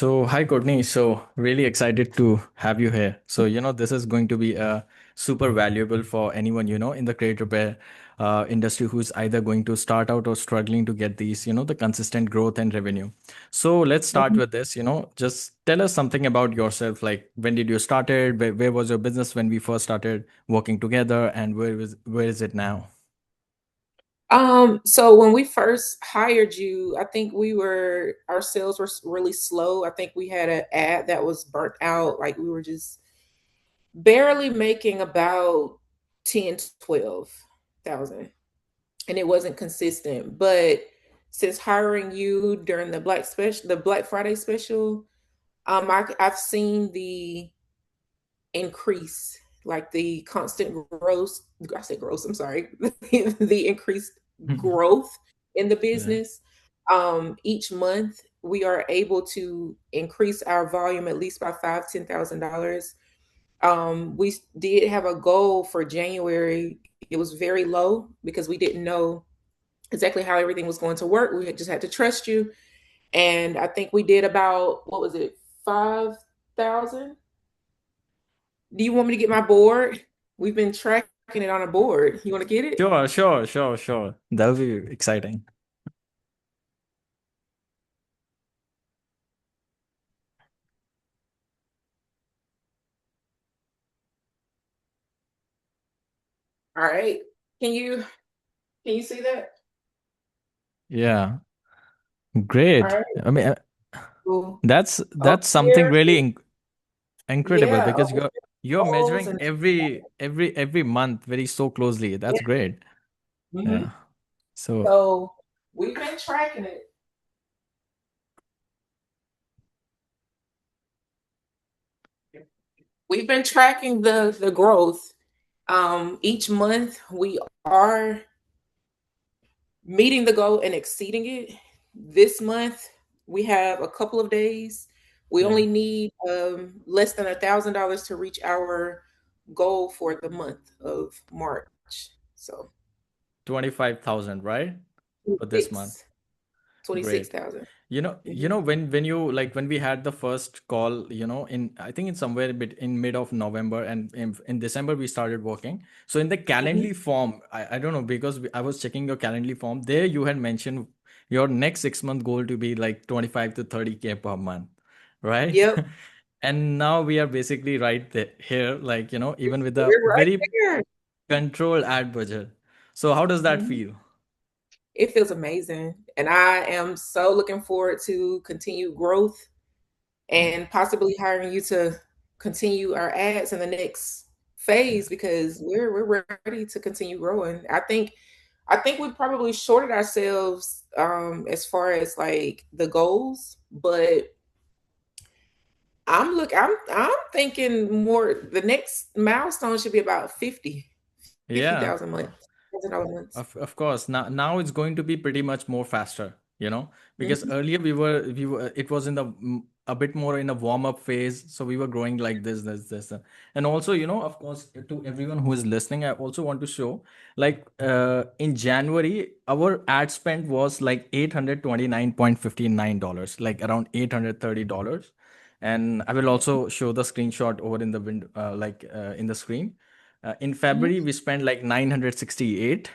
So, hi Courtney. So, really excited to have you here. So, this is going to be super valuable for anyone, in the credit repair industry who's either going to start out or struggling to get these, the consistent growth and revenue. So, let's start Mhm. with this, just tell us something about yourself. Like, when did you started? Where was your business when we first started working together? And where is it now? So when we first hired you, I think our sales were really slow. I think we had an ad that was burnt out. Like we were just barely making about 10 to 12,000 and it wasn't consistent. But since hiring you during the Black Friday special, I've seen the increase, like the constant growth. I said gross, I'm sorry. The increased growth in the Yeah. business. Each month we are able to increase our volume at least by $10,000. We did have a goal for January. It was very low because we didn't know exactly how everything was going to work. We just had to trust you. And I think we did about, what was it, 5,000? Do you want me to get my board? We've been tracking it on a board. You want to get it? Sure. That'll be exciting. All right. Can you can you see that? Yeah. All Great. right. I mean, Cool. Up that's something here, really incredible yeah, because over you're here, you're goals measuring and every month very so closely. yeah. That's great. Hmm. Yeah. So So we've been tracking it. We've been tracking the growth. Each month we are meeting the goal and exceeding it. This month, we have a couple of days. We yeah, only need less than $1,000 to reach our goal for the month of March. So 25,000, right? For this month. 26, Great. 26,000. You know when you like when we had the first call, in I think it's somewhere in mid of November and in December we started working. So in the Mhm. Calendly form, I don't know because I was checking your Calendly form there. You had mentioned your next 6 month goal to be like 25 to 30K per month, right? Yep, And now we are basically right there here, like even with a we're right very there. controlled ad budget. So how does that Mhm. feel? It feels amazing. And I am so looking forward to continued growth Mm, and possibly hiring you to continue our ads in the next phase yeah. because we're ready to continue growing. I think we probably shorted ourselves as far as like the goals, but I'm thinking more the next milestone should be about fifty Yeah. thousand months. $1,000 months. Of course. Now it's going to be pretty much more faster, because Mhm. earlier we were it was in the a bit more in a warm up phase, so we were growing like this. And also, of course, to everyone who is listening, I also want to show like in January our ad spend was like $829.59, like around $830. And I will also show the screenshot over in the window, in the screen. In Mhm. February we spent like 968,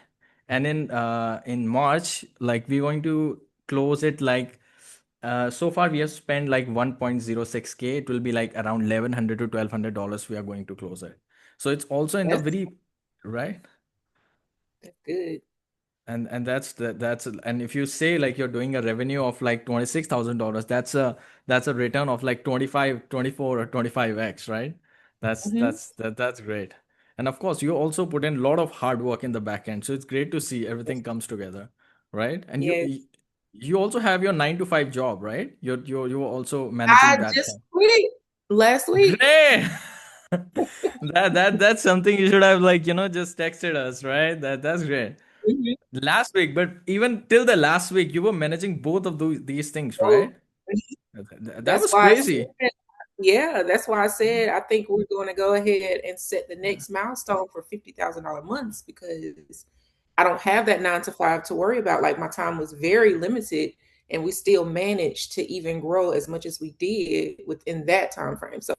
and in March, like we're going to close it like so far we have spent like 1.06K. It will be like around 1,100 to $1,200 we are going to close it. So it's also in the That's very right. that's good. And that's and if you say like you're doing a revenue of like $26,000, that's a return of like 25, 24, or 25x, right? Mhm. That's great. And of course you also put in a lot of hard work in the back end, so it's great to see everything comes together, right? And you Yes. you you also have your 9 to 5 job, right? You're also I managing that just thing. quit last week. Great. That's something you should have like just texted us, right? That's great. Mhm. Last week, but even till the last week, you were managing both of these things, So right? That that's was why I crazy. said, yeah, that's why I said I think we're going to go ahead and set the next milestone for $50,000 months because I don't have that 9 to 5 to worry about. Like my time was very limited and we still managed to even grow as much as we did within that time frame. So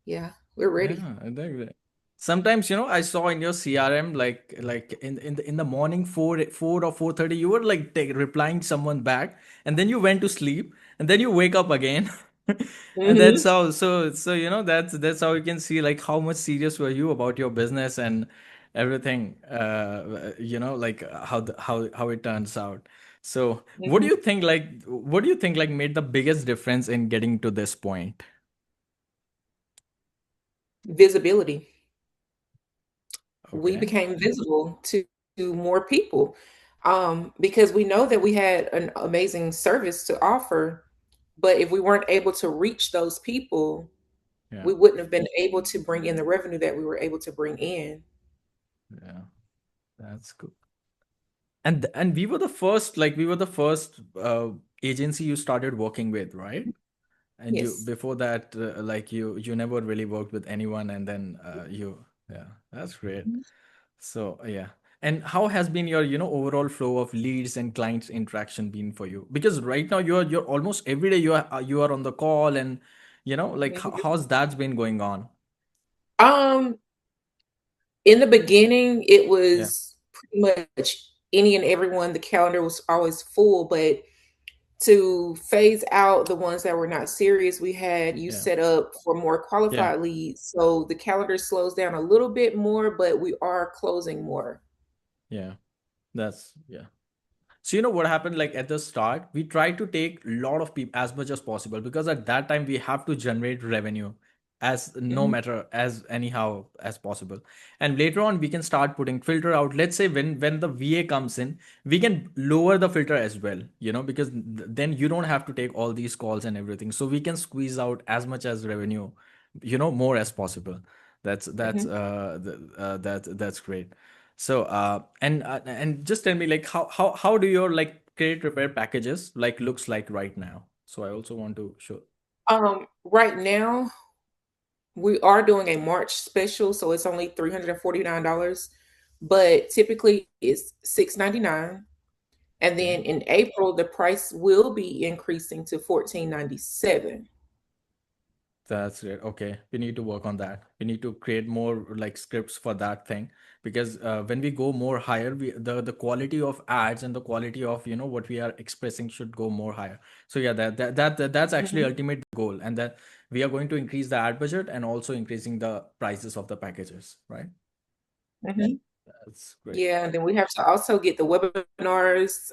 yeah, we're ready. Yeah, I think that. Sometimes, I saw in your CRM, like in the morning, 4 or 4:30, you were like replying someone back, and then you went to sleep, and then you wake up again. And that's Hmm. how, so that's how you can see like how much serious were you about your business and everything, like how it turns out. So what do you think like made the biggest difference in getting to this point? Visibility. We Okay. became visible to more people, because we know that we had an amazing service to offer, but if we weren't able to reach those people, Yeah. we wouldn't have been able to bring in the revenue that we were able to bring in. Yeah. That's cool. And we were the first agency you started working with, right? And you Yes. before that, like you never really worked with anyone, and then yeah, that's great. So yeah. And how has been your, overall flow of leads and clients interaction been for you? Because right now you're almost every day you are on the call, and like Mhm. how's that been going on? Um, in the beginning, it Yeah. was pretty much any and everyone. The calendar was always full, but to phase out the ones that were not serious, we had you Yeah. set up for more Yeah. qualified leads. So the calendar slows down a little bit more, but we are closing more. Yeah. That's yeah. So what happened, like at the start, we tried to take a lot of people as much as possible, because at that time we have to generate revenue as no Mhm, matter as anyhow as possible. And later on we can start putting filter out. Let's say when the VA comes in, we can lower the filter as well, because then you don't have to take all these calls and everything. So we can squeeze out as much as revenue, more as possible. That's mhm. that's great. So and just tell me like how do your like credit repair packages like looks like right now? So I also want to show. Right now, we are doing a March special, so it's only $349, but typically it's $699. And Okay. then in April, the price will be increasing to $1497. That's it. Okay, we need to work on that. We need to create more like scripts for that thing, because when we go more higher, the quality of ads and the quality of what we are expressing should go more higher. So yeah, that's actually Mhm, ultimate goal, and that we are going to increase the ad budget and also increasing the prices of the packages, right? mhm. That's great. Yeah, and then we have to also get the webinars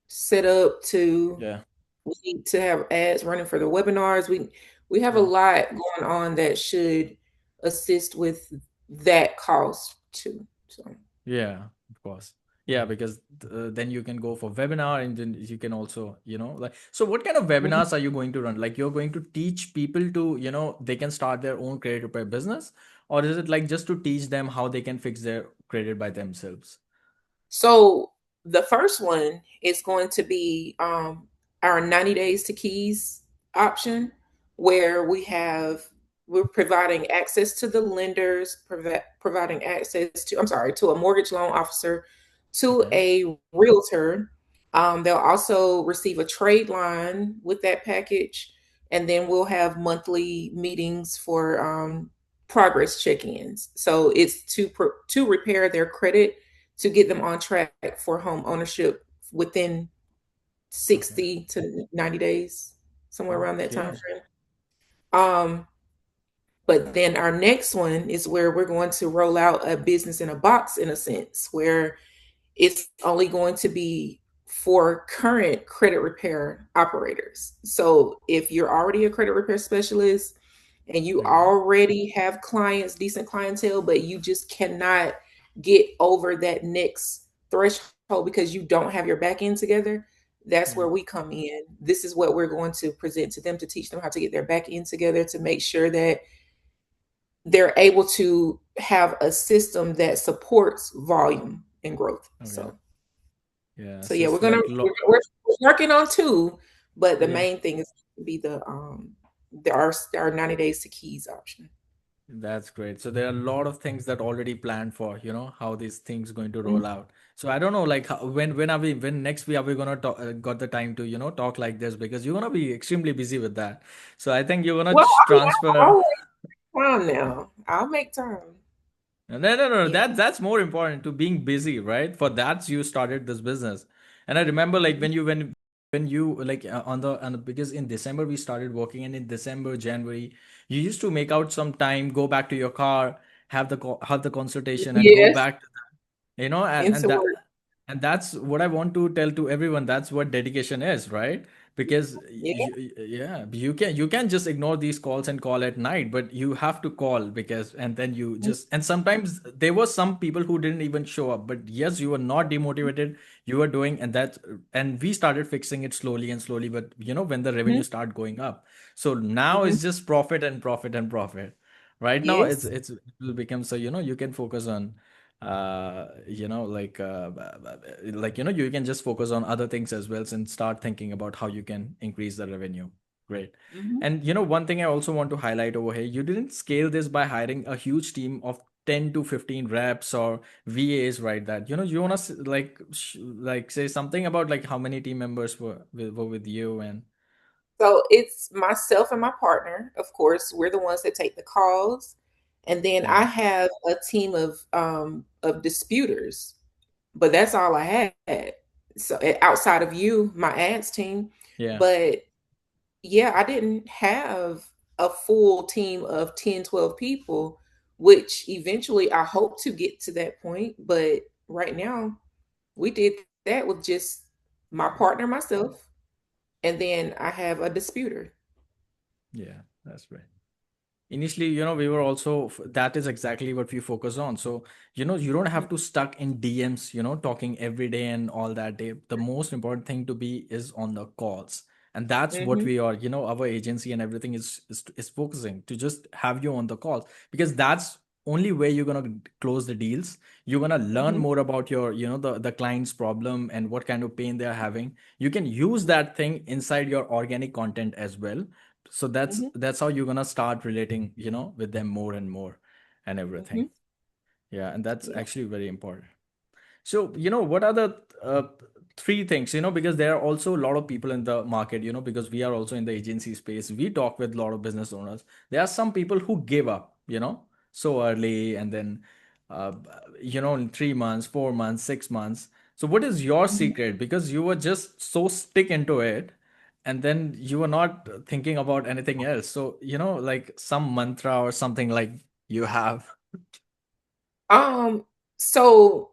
set up to Yeah, we need to have ads running for the webinars. We have a yeah. lot going on that should assist with that cost too. So Yeah, of course. Yeah, because then you can go for webinar, and then you can also, like, so what kind of mhm. webinars are you going to run? Like, you're going to teach people to, they can start their own credit repair business, or is it like just to teach them how they can fix their credit by themselves? So the first one is going to be our 90 days to keys option, where we're providing access to the lenders, providing access to, I'm sorry, to a mortgage loan officer, to Okay. a realtor. They'll also receive a trade line with that package, and then we'll have monthly meetings for progress check-ins. So it's to repair their credit, to get them on track for home ownership within Okay. 60 to 90 days, somewhere around that time Okay. frame. Um, but then our next one is where we're going to roll out a business in a box, in a sense, where it's only going to be for current credit repair operators. So if you're already a credit repair specialist and you Okay. already have clients, decent clientele, but you just cannot get over that next threshold because you don't have your back end together, that's Yeah. where we come in. This is what we're going to present to them, to teach them how to get their back end together, to make sure that they're able to have a system that supports volume and growth. Okay. Yeah. So So yeah, it's like we're working on two, but the yeah. main thing is to be our 90 days to keys option. That's great. So there are a lot of things that already planned for, how these things going to Mhm. roll out. So I don't know, like when are we when next we are we gonna talk, got the time to talk like this, because you're gonna be extremely busy with that. So I think you're gonna Well, I mean, I transfer. always time now. I'll make time. No, no, no, no. Yeah. That's more important to being busy, right? For that you started this business. And I remember like when you like on the because in December we started working, and in December, January, you used to make out some time, go back to your car, have the consultation, and go Yes, back and into work. that's what I want to tell to everyone. That's what dedication is, right? Because Yeah. yeah, you can just ignore these calls and call at night, but you have to call, because and then you just, and sometimes there were some people who didn't even show up, but yes, you were not demotivated. You were doing, and we started fixing it slowly and slowly, but when the revenue Mhm. start going up, so now Mhm. it's just profit and profit and profit. Right now Yes. it will become, so you can focus on you can just focus on other things as well, and start thinking about how you can increase the revenue. Great. Mhm. And one thing I also want to highlight over here, you didn't scale this by hiring a huge team of 10 to 15 reps or VAs, right? That you want to like say something about like how many team members were with you. And So it's myself and my partner. Of course, we're the ones that take the calls, and then I yeah, have a team of disputers. But that's all I had. So outside of you, my ads team, yeah, but yeah, I didn't have a full team of 10, 12 people, which eventually I hope to get to that point. But right now, we did that with just my partner, myself, and then I have a disputer. yeah, that's right. Initially, we were also that is exactly what we focus on. So you don't have to stuck in DMs, talking every day and all that day. The most important thing to be is on the calls, and that's what Mm-hmm, we are, our agency and everything is focusing to just have you on the calls, because that's only way you're gonna close the deals. You're gonna learn mm-hmm, more about your, the client's problem and what kind of pain they're having. You can use that thing inside your organic content as well. So that's mm-hmm, that's how you're gonna start relating, with them more and more, and mm-hmm. everything. Yeah, and that's Yeah. actually very important. So, what are the three things, because there are also a lot of people in the market, because we are also in the agency space. We talk with a lot of business owners. There are some people who give up, so early, and then, uh, in 3 months, 4 months, 6 months. So, what is your Mhm. secret? Because you were just so stick into it, and then you were not thinking about anything else. So, like some mantra or something like you have. Um, so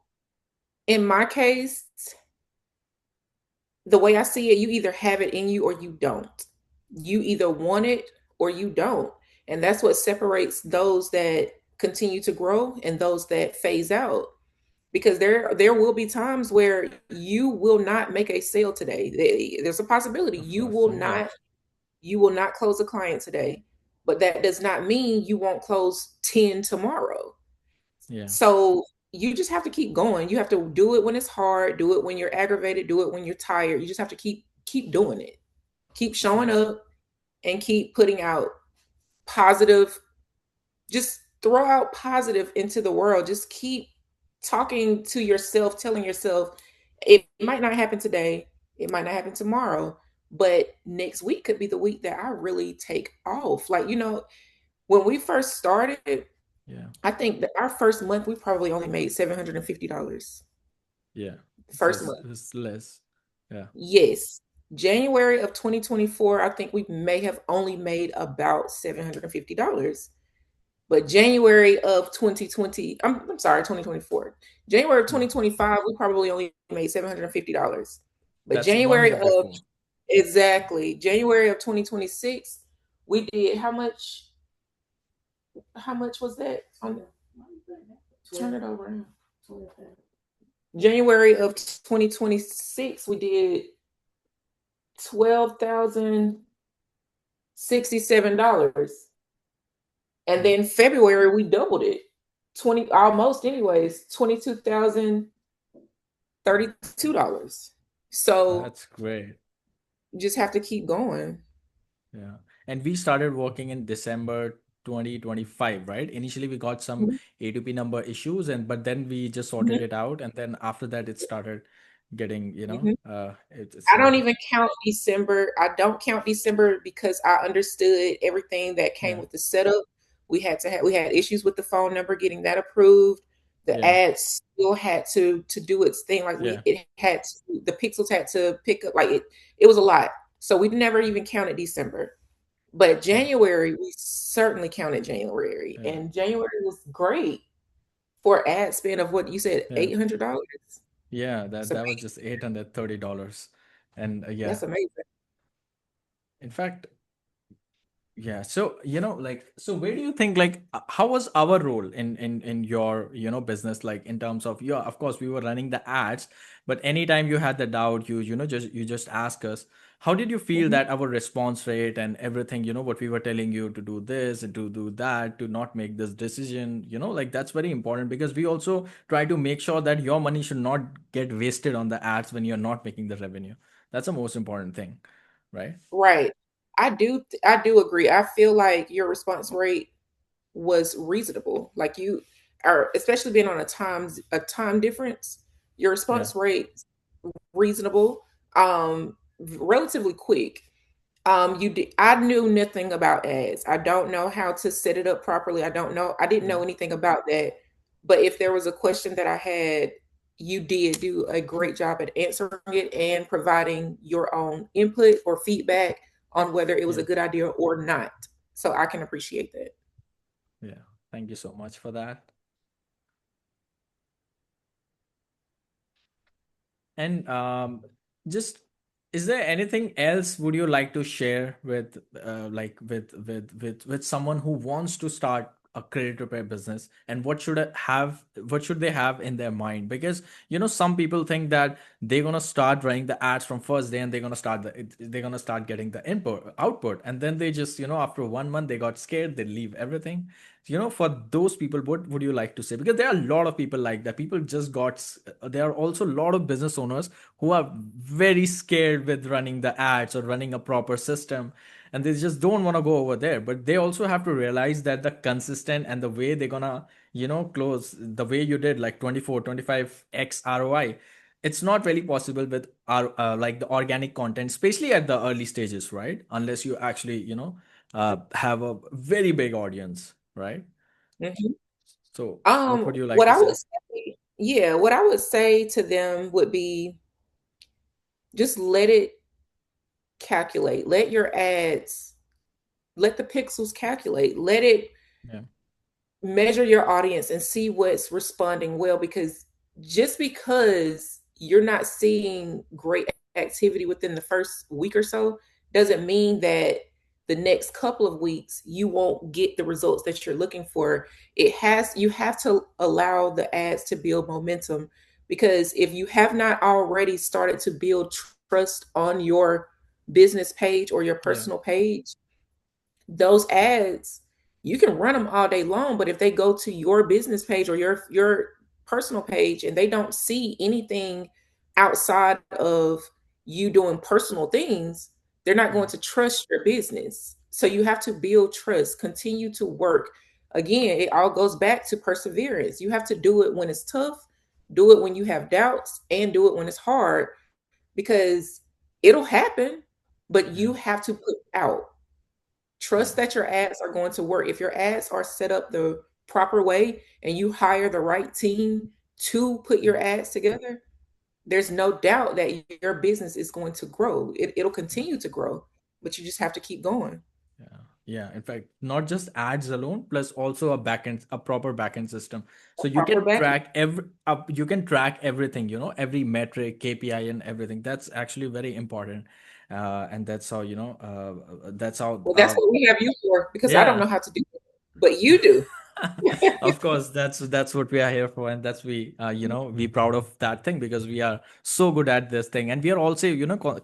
in my case, the way I see it, you either have it in you or you don't. You either want it or you don't. And that's what separates those that continue to grow and those that phase out. Because there will be times where you will not make a sale today. There's a possibility Of course. Yeah. you will not close a client today. But that does not mean you won't close 10 tomorrow. Yeah. So you just have to keep going. You have to do it when it's hard, do it when you're aggravated, do it when you're tired. You just have to keep doing it. Keep showing Yeah. up and keep putting out positive, just throw out positive into the world. Just keep talking to yourself, telling yourself it might not happen today, it might not happen tomorrow, but next week could be the week that I really take off. Like, when we first started, Yeah. I think that our first month we probably only made $750. Yeah. So First month. it's less. Yeah. Yes. January of 2024, I think we may have only made about $750. But January of 2020, I'm sorry, 2024. January of Yeah. 2025, we probably only made $750. But That's one January year of before. exactly, January of 2026, we did how much was that? Turn it over. January of 2026, we did $12,067. And Yeah. then February, we doubled it. 20 almost anyways, $22,032. So That's great. you just have to keep going. Yeah. And we started working in December 2025, right? Initially, we got some Mhm. A2P number issues, and but then we just sorted it out, and then after that, it started getting, Mhm. it's I don't even count December. I don't count December because I understood everything that came yeah, with the setup. We had issues with the phone number getting that approved. The yeah, ads still had to do its thing. Like yeah, the pixels had to pick up. Like it was a lot. So we never even counted December. But yeah, January, we certainly counted January, yeah, and January was great for ad spend of what you said, yeah, $800. yeah. It's That was amazing. just $830, and yeah. That's amazing. In fact, yeah. So, so where do you think, like, how was our role in your, business, like in terms of, yeah, of course, we were running the ads, but anytime you had the doubt, just ask us. How did you feel Mhm. that our response rate and everything, what we were telling you to do this and to do that, to not make this decision, like that's very important because we also try to make sure that your money should not get wasted on the ads when you're not making the revenue. That's the most important thing, right? Right. I do agree. I feel like your response rate was reasonable. Like you are, especially being on a time difference, your Yeah. response rate reasonable, relatively quick. I knew nothing about ads. I don't know how to set it up properly. I didn't Yeah. know anything about that. But if there was a question that I had, you did do a great job at answering it and providing your own input or feedback on whether it was a Yeah. good idea or not. So I can appreciate that. Yeah, thank you so much for that. And just is there anything else would you like to share with like with someone who wants to start a credit repair business, and what should they have in their mind? Because some people think that they're gonna start running the ads from first day and they're gonna start getting the input output, and then they just after 1 month they got scared, they leave everything. For those people, what would you like to say? Because there are a lot of people like that. People just there are also a lot of business owners who are very scared with running the ads or running a proper system, and they just don't want to go over there. But they also have to realize that the consistent and the way they're gonna close the way you did, like 24, 25x ROI, it's not really possible with our like the organic content, especially at the early stages, right? Unless you actually have a very big audience, right? Mhm. So what would you like What to I say? would say, yeah, what I would say to them would be just let it calculate. Let the pixels calculate. Let it Yeah, measure your audience and see what's responding well, because just because you're not seeing great activity within the first week or so doesn't mean that the next couple of weeks you won't get the results that you're looking for. You have to allow the ads to build momentum, because if you have not already started to build trust on your business page or your yeah, personal page, those ads, you can run them all day long, but if they go to your business page or your personal page and they don't see anything outside of you doing personal things, they're not yeah, going to trust your business. So you have to build trust, continue to work. Again, it all goes back to perseverance. You have to do it when it's tough, do it when you have doubts, and do it when it's hard, because it'll happen, but yeah, you have to put out. yeah, Trust that your ads are going to work. If your ads are set up the proper way and you hire the right team to put yeah, your ads together, there's no doubt that your business is going to grow. It'll yeah. continue to grow, but you just have to keep going. Yeah, yeah. In fact, not just ads alone, plus also a proper backend system. A So you proper can back. track you can track everything, every metric, KPI, and everything. That's actually very important, and that's how that's how. Well, that's what we have you for, because I don't Yeah. know how to do it, but you do. Of course, that's what we are here for, and that's we proud of that thing because we are so good at this thing, and we are also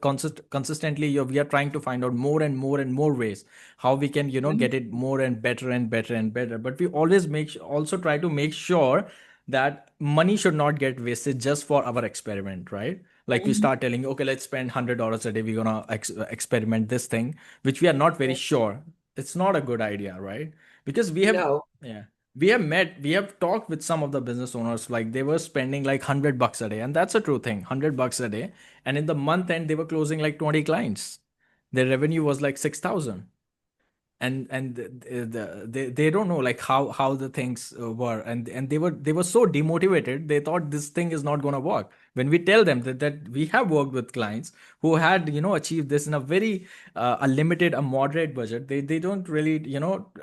consistently we are trying to find out more and more and more ways how we can Mhm, get it more and better and better and better. But we always also try to make sure that money should not get wasted just for our experiment, right? Like we mhm, start telling, okay, let's spend $100 a day, we're gonna experiment this thing which we are not very mhm. sure. it's not a good idea, right? Because No. yeah, we have talked with some of the business owners, like they were spending like $100 a day, and that's a true thing, $100 a day. And in the month end, they were closing like 20 clients. Their revenue was like 6,000. They don't know like how the things were, and they were so demotivated. They thought this thing is not going to work. When we tell them that we have worked with clients who had achieved this in a very a limited, a moderate budget, they don't really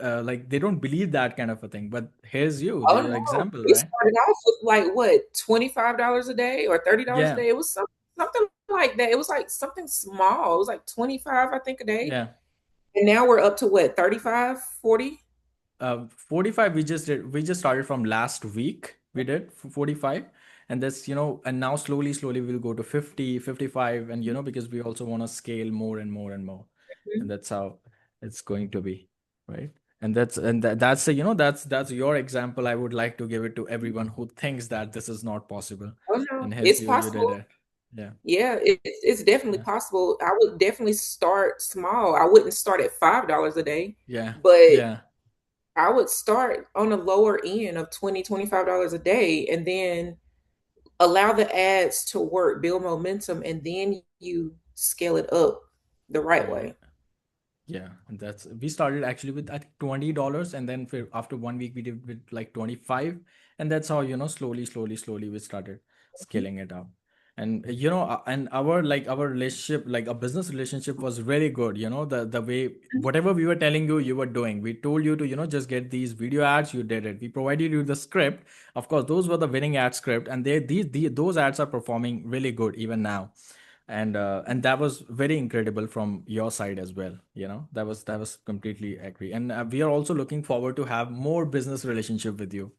like they don't believe that kind of a thing. But here's Oh your no. example, We right? started off with like what, $25 a day or $30 a Yeah, day? It was something like that. It was like something small. It was like 25, I think, a day. yeah. And now we're up to what, 35, 40? 45 we just started from last week. We did 45, and that's and now slowly we'll go to 50, 55, and because we also want to scale more and more and more, and that's how it's going to be, right? That's a, that's your example. I would like to give it to everyone who thinks that this is not possible, Oh no, and here's it's you did possible. it. Yeah, Yeah, it's definitely yeah, possible. I would definitely start small. I wouldn't start at $5 a day, yeah, but yeah, I would start on the lower end of $20, $25 a day, and then allow the ads to work, build momentum, and then you scale it up the right right. way. Yeah, and that's we started actually with I think $20, and then after 1 week we did with like 25, and that's how slowly we started scaling it up, and and our relationship, like a business relationship, was really good. The way whatever we were telling you, you were doing. We told you to just get these video ads, you did it. We provided you the script. Of course, those were the winning ad script, and those ads are performing really good even now, and that was very incredible from your side as well. That was completely agree, and we are also looking forward to have more business relationship with you,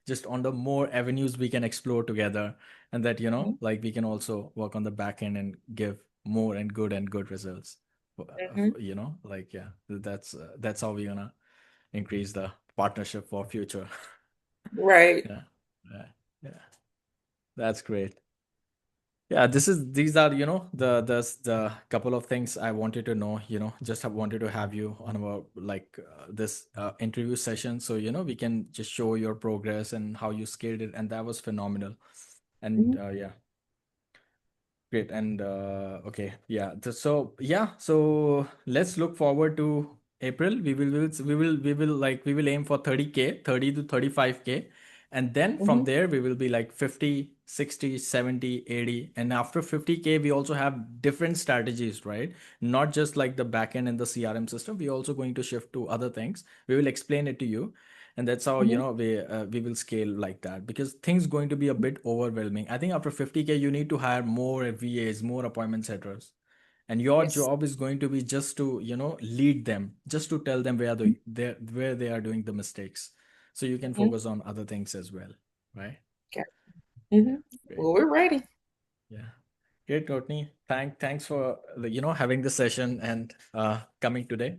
just on the more avenues we can explore together, and that like we can also work on the back end and give more and good results. Mhm. Like, yeah, that's how we're gonna increase the partnership for future. Right. Yeah, yeah, yeah, that's great. Yeah, these are the couple of things I wanted to know. Just have wanted to have you on our like this interview session, so we can just show your progress and how you scaled it, and that was phenomenal. And Mhm. yeah, great. And okay, yeah. So yeah, so let's look forward to April. We will aim for 30K, 30 to 35K. And then from Mhm. there we will be like 50, 60, 70, 80. And after 50K, we also have different strategies, right? Not just like the backend and the CRM system. We're also going to shift to other things. We will explain it to you, and that's how Mhm. we will scale like that, because things going to be a bit overwhelming. I think after 50K you need to hire more VAs, more appointment setters, and your Yes. job is going to be just to lead them, just to tell them where they are doing the mistakes, so you can Mhm. focus on other things as well, right? Okay. Yeah, Mhm. great. Well, we're ready. Yeah, great, Courtney. Thanks for having the session and coming today.